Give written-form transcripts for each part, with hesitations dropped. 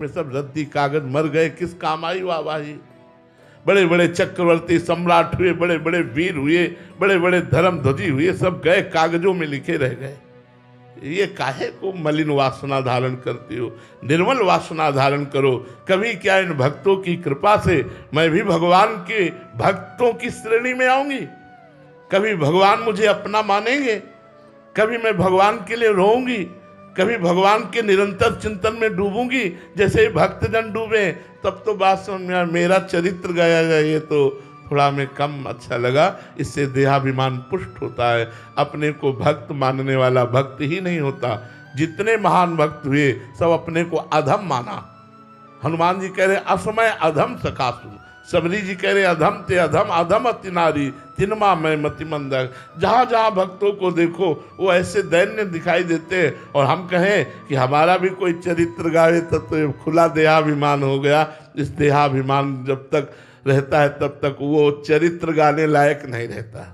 में सब रद्दी कागज मर गए, किस काम आई वाहवाही। बड़े बड़े चक्रवर्ती सम्राट हुए, बड़े बड़े वीर हुए, बड़े बड़े धर्मध्वजी हुए, सब गए, कागजों में लिखे रह गए। ये काहे को मलिन वासना धारण करती हो? निर्मल वासना धारण करो। कभी क्या इन भक्तों की कृपा से मैं भी भगवान के भक्तों की श्रेणी में आऊंगी? कभी भगवान मुझे अपना मानेंगे? कभी मैं भगवान के लिए रोऊंगी? कभी भगवान के निरंतर चिंतन में डूबूंगी जैसे भक्तजन डूबे? तब तो बात समझ में मेरा चरित्र गाया जाए, ये तो थोड़ा में कम अच्छा लगा। इससे देहाभिमान पुष्ट होता है। अपने को भक्त मानने वाला भक्त ही नहीं होता। जितने महान भक्त हुए सब अपने को अधम माना। हनुमान जी कह रहे असमय अधम सकासु, सबरी जी कह रहे अधम ते अधम, अधम अति नारी तिनमा मैं मति मंद। जहाँ जहाँ भक्तों को देखो वो ऐसे दैन्य दिखाई देते हैं। और हम कहें कि हमारा भी कोई चरित्र गावे तब तो खुला देहाभिमान हो गया। इस देहाभिमान जब तक रहता है तब तक वो चरित्र गाने लायक नहीं रहता।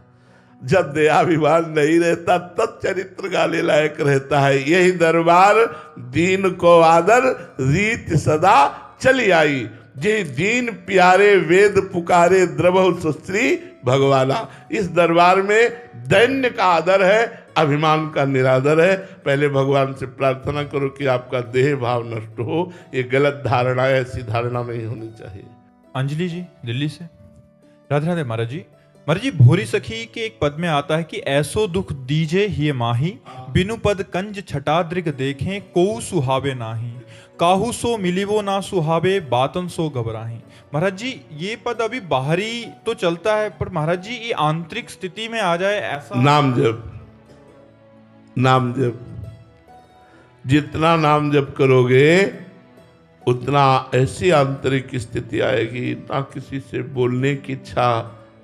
जब देहाभिमान नहीं रहता तब चरित्र गाने लायक रहता है। यही दरबार दीन को आदर रीत सदा चली आई, जे दीन प्यारे वेद पुकारे द्रवहु सुश्री भगवाना। इस दरबार में दैन्य का आदर है, अभिमान का निरादर है। पहले भगवान से प्रार्थना करो कि आपका देह भाव नष्ट हो। ये गलत धारणा है, ऐसी धारणा नहीं होनी चाहिए। अंजलि जी दिल्ली से। राधे राधे महाराज जी। महाराज जी, भोरी सखी के एक पद में आता है कि ऐसो दुख दीजे हिय माही, बिनु पद कंज छटादृग देखें कोउ सुहावे नाही, काहू सो मिलिवो ना सुहावे बातन सो घबराही। महाराज जी, ये पद अभी बाहरी तो चलता है, पर महाराज जी ये आंतरिक स्थिति में आ जाए ऐसा। नाम जप, नाम जप, जितना नाम जप करोगे उतना ऐसी आंतरिक स्थिति आएगी, ना किसी से बोलने की इच्छा,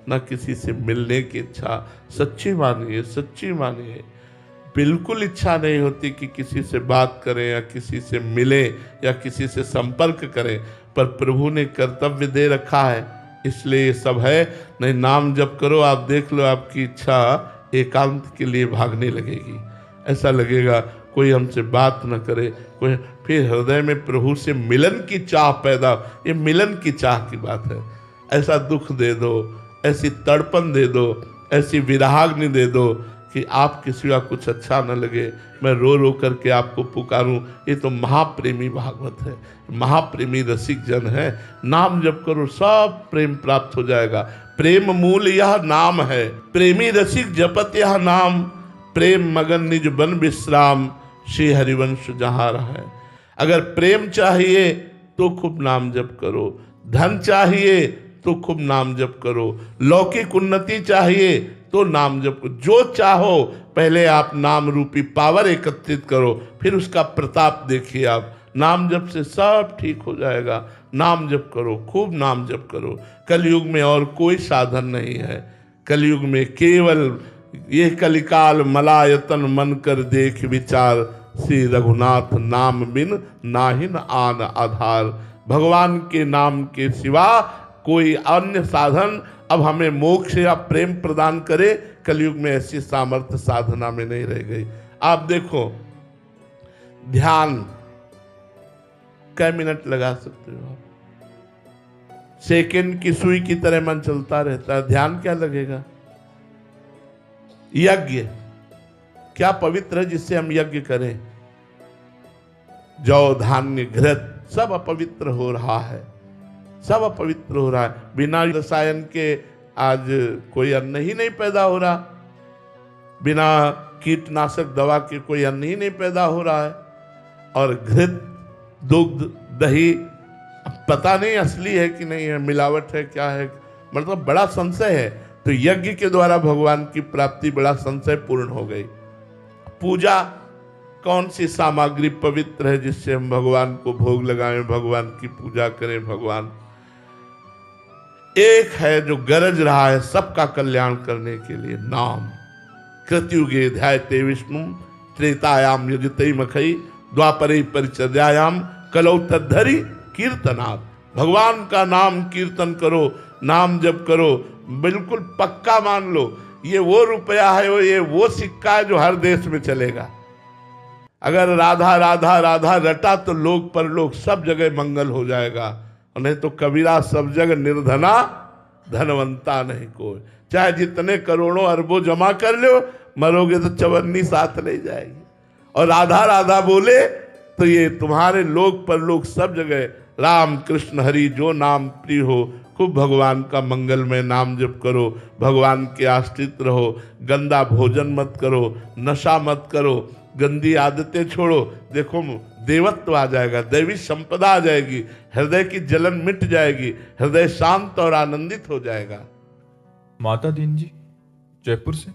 ना किसी से मिलने की इच्छा। सच्ची मानिए, सच्ची मानिए, बिल्कुल इच्छा नहीं होती कि किसी से बात करें या किसी से मिलें या किसी से संपर्क करें, पर प्रभु ने कर्तव्य दे रखा है इसलिए ये सब है। नहीं, नाम जप करो, आप देख लो आपकी इच्छा एकांत के लिए भागने लगेगी। ऐसा लगेगा कोई हमसे बात न करे, कोई, फिर हृदय में प्रभु से मिलन की चाह पैदा। ये मिलन की चाह की बात है। ऐसा दुख दे दो, ऐसी तड़पन दे दो, ऐसी विराग्नि दे दो कि आप किसी का कुछ अच्छा न लगे, मैं रो रो करके आपको पुकारूं। ये तो महाप्रेमी भागवत है, महाप्रेमी रसिक जन है। नाम जप करो, सब प्रेम प्राप्त हो जाएगा। प्रेम मूल यह नाम है, प्रेमी रसिक जपत यह नाम, प्रेम मगन निज बन विश्राम, श्री हरिवंश जहाँ है। अगर प्रेम चाहिए तो खूब नाम जप करो, धन चाहिए तो खूब नाम जप करो, लौकिक उन्नति चाहिए तो नाम जप करो। जो चाहो पहले आप नाम रूपी पावर एकत्रित करो, फिर उसका प्रताप देखिए आप। नाम जप से सब ठीक हो जाएगा। नाम जप करो, खूब नाम जप करो। कलयुग में और कोई साधन नहीं है। कलयुग में केवल ये कलिकाल मलायतन मन कर देख विचार, श्री रघुनाथ नाम बिन नाहिन आन आधार। भगवान के नाम के सिवा कोई अन्य साधन अब हमें मोक्ष या प्रेम प्रदान करे, कलयुग में ऐसी सामर्थ्य साधना में नहीं रह गई। आप देखो, ध्यान कै मिनट लगा सकते हो आप? सेकंड की सुई की तरह मन चलता रहता है। ध्यान क्या लगेगा? यज्ञ क्या पवित्र है जिससे हम यज्ञ करें? जौ धान्य घृत सब अपवित्र हो रहा है, सब अपवित्र हो रहा है। बिना रसायन के आज कोई अन्न ही नहीं पैदा हो रहा, बिना कीटनाशक दवा के कोई अन्न ही नहीं पैदा हो रहा है। और घृत, दुग्ध, दही पता नहीं असली है कि नहीं है, मिलावट है, क्या है, मतलब बड़ा संशय है। तो यज्ञ के द्वारा भगवान की प्राप्ति बड़ा संशय पूर्ण हो गई। पूजा, कौन सी सामग्री पवित्र है जिससे हम भगवान को भोग लगाएं, भगवान की पूजा करें? भगवान एक है जो गरज रहा है सबका कल्याण करने के लिए, नाम। कृतयुगे ध्यायते विष्णु, त्रेतायाम यजते मखई, द्वापरे परिचर्यायाम कलौ तद्धरि कीर्तनात्। भगवान का नाम कीर्तन करो, नाम जप करो, बिल्कुल पक्का मान लो ये वो रुपया है, ये वो सिक्का है जो हर देश में चलेगा। अगर राधा राधा राधा रटा तो लोक परलोक सब जगह मंगल हो जाएगा, नहीं तो कबीरा सब जगह निर्धना धनवंता नहीं कोई। चाहे जितने करोड़ों अरबों जमा कर लो, मरोगे तो चवन्नी साथ ले जाएगी। और राधा राधा बोले तो ये तुम्हारे लोक परलोक सब जगह राम कृष्ण हरि जो नाम प्रिय हो, खूब भगवान का मंगलमय नाम जप करो, भगवान के आश्रित रहो, गंदा भोजन मत करो, नशा मत करो, गंदी आदतें छोड़ो। देखो देवत्व आ जाएगा, दैवी संपदा आ जाएगी, हृदय की जलन मिट जाएगी, हृदय शांत और आनंदित हो जाएगा। माता दीन जी जयपुर से।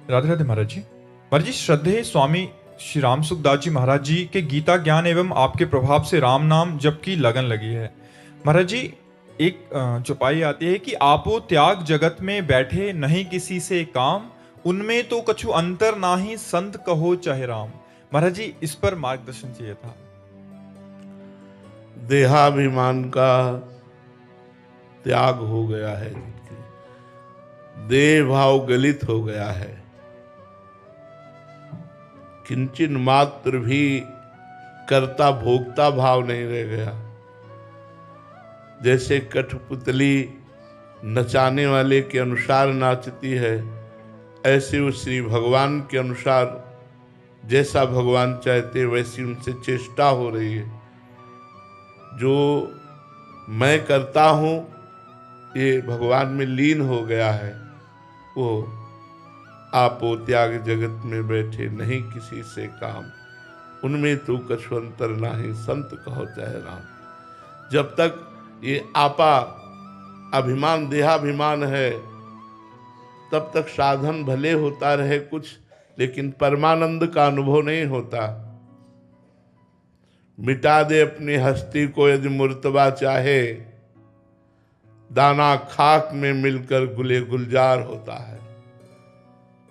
राधे राधे महाराज जी। महाराज जी, श्रद्धेय स्वामी श्री राम सुखदास जी महाराज जी के गीता ज्ञान एवं आपके प्रभाव से राम नाम जप की लगन लगी है। महाराज जी, एक चौपाई आती है कि आपो त्याग जगत में बैठे नहीं किसी से काम, उनमें तो कछु अंतर नाही संत कहो चाहे राम। महाराज जी, इस पर मार्गदर्शन चाहिए था। देहाभिमान का त्याग हो गया है, देह भाव गलित हो गया है, किंचन मात्र भी कर्ता भोक्ता भाव नहीं रह गया। जैसे कठपुतली नचाने वाले के अनुसार नाचती है, ऐसे वो श्री भगवान के अनुसार जैसा भगवान चाहते वैसी उनसे चेष्टा हो रही है। जो मैं करता हूँ ये भगवान में लीन हो गया है। वो आपो त्याग जगत में बैठे नहीं किसी से काम, उनमें तो कछु अंतर नाही संत कहो चाहे राम। जब तक ये आपा अभिमान देहाभिमान है तब तक साधन भले होता रहे कुछ, लेकिन परमानंद का अनुभव नहीं होता। मिटा दे अपनी हस्ती को यदि मुर्तबा चाहे, दाना खाक में मिलकर गुले गुलजार होता है।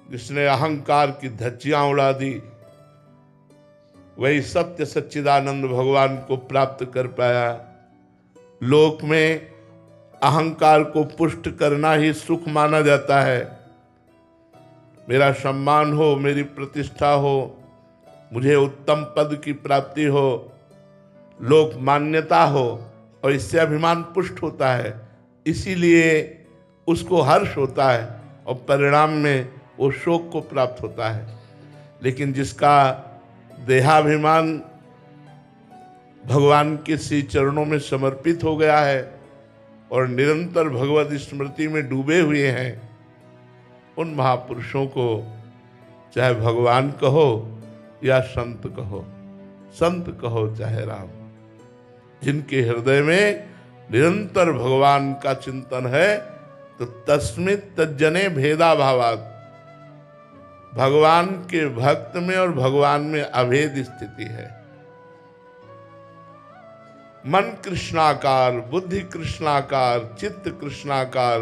जिसने अहंकार की धज्जियां उड़ा दी वही सत्य सच्चिदानंद भगवान को प्राप्त कर पाया। लोक में अहंकार को पुष्ट करना ही सुख माना जाता है। मेरा सम्मान हो, मेरी प्रतिष्ठा हो, मुझे उत्तम पद की प्राप्ति हो, लोक मान्यता हो, और इससे अभिमान पुष्ट होता है। इसीलिए उसको हर्ष होता है और परिणाम में वो शोक को प्राप्त होता है। लेकिन जिसका देहाभिमान भगवान के श्री चरणों में समर्पित हो गया है और निरंतर भगवत स्मृति में डूबे हुए हैं, उन महापुरुषों को चाहे भगवान कहो या संत कहो, संत कहो चाहे राम, जिनके हृदय में निरंतर भगवान का चिंतन है, तो तस्मित तज्जने भेदा भावात, भगवान के भक्त में और भगवान में अभेद स्थिति है। मन कृष्णाकार, बुद्धि कृष्णाकार, चित्त कृष्णाकार,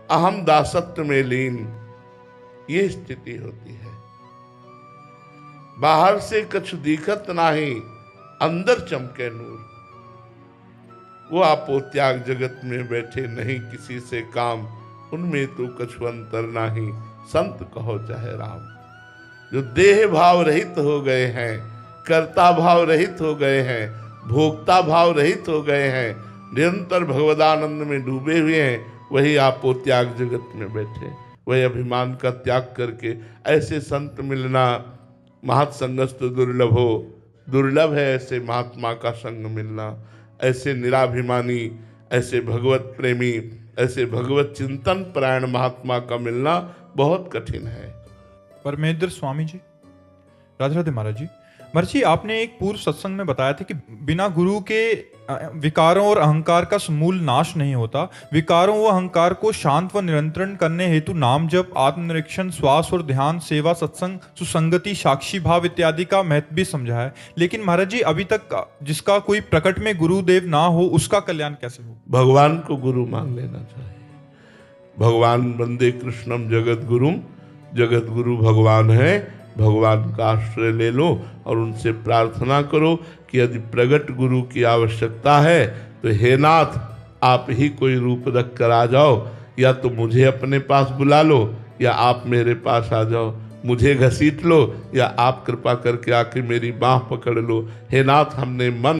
अहम दासत्व में लीन, ये स्थिति होती है। बाहर से कछु दिखत नाही, अंदर चमके नूर। वो आपो त्याग जगत में बैठे नहीं किसी से काम, उनमें तो कछु अंतर नाही संत कहो चाहे राम। जो देह भाव रहित हो गए हैं, कर्ता भाव रहित हो गए हैं, भोक्ता भाव रहित हो गए हैं, निरंतर भगवदानंद में डूबे हुए हैं, वही आपो त्याग जगत में बैठे। वही अभिमान का त्याग करके ऐसे संत मिलना महत्संगस्तु दुर्लभो, दुर्लभ है ऐसे महात्मा का संग मिलना। ऐसे निराभिमानी, ऐसे भगवत प्रेमी, ऐसे भगवत चिंतन परायण महात्मा का मिलना बहुत कठिन है। परमेंद्र स्वामी जी, राधे राधे महाराज जी। महाराज जी, आपने एक पूर्व सत्संग में बताया था कि बिना गुरु के विकारों और अहंकार का समूल नाश नहीं होता। विकारों व अहंकार को शांत व नियंत्रण करने हेतु नाम जप, आत्मनिरीक्षण, श्वास और ध्यान, सेवा, सत्संग, सुसंगति, साक्षी भाव इत्यादि का महत्व भी समझा है। लेकिन महाराज जी, अभी तक जिसका कोई प्रकट में गुरुदेव ना हो, उसका कल्याण कैसे हो? भगवान को गुरु मान लेना चाहिए। भगवान वंदे कृष्णम जगत गुरुम, जगत गुरु भगवान है। भगवान का आश्रय ले लो और उनसे प्रार्थना करो कि यदि प्रगट गुरु की आवश्यकता है तो हे नाथ, आप ही कोई रूप रख कर आ जाओ, या तो मुझे अपने पास बुला लो या आप मेरे पास आ जाओ। मुझे घसीट लो या आप कृपा करके आके मेरी बाह पकड़ लो। हे नाथ, हमने मन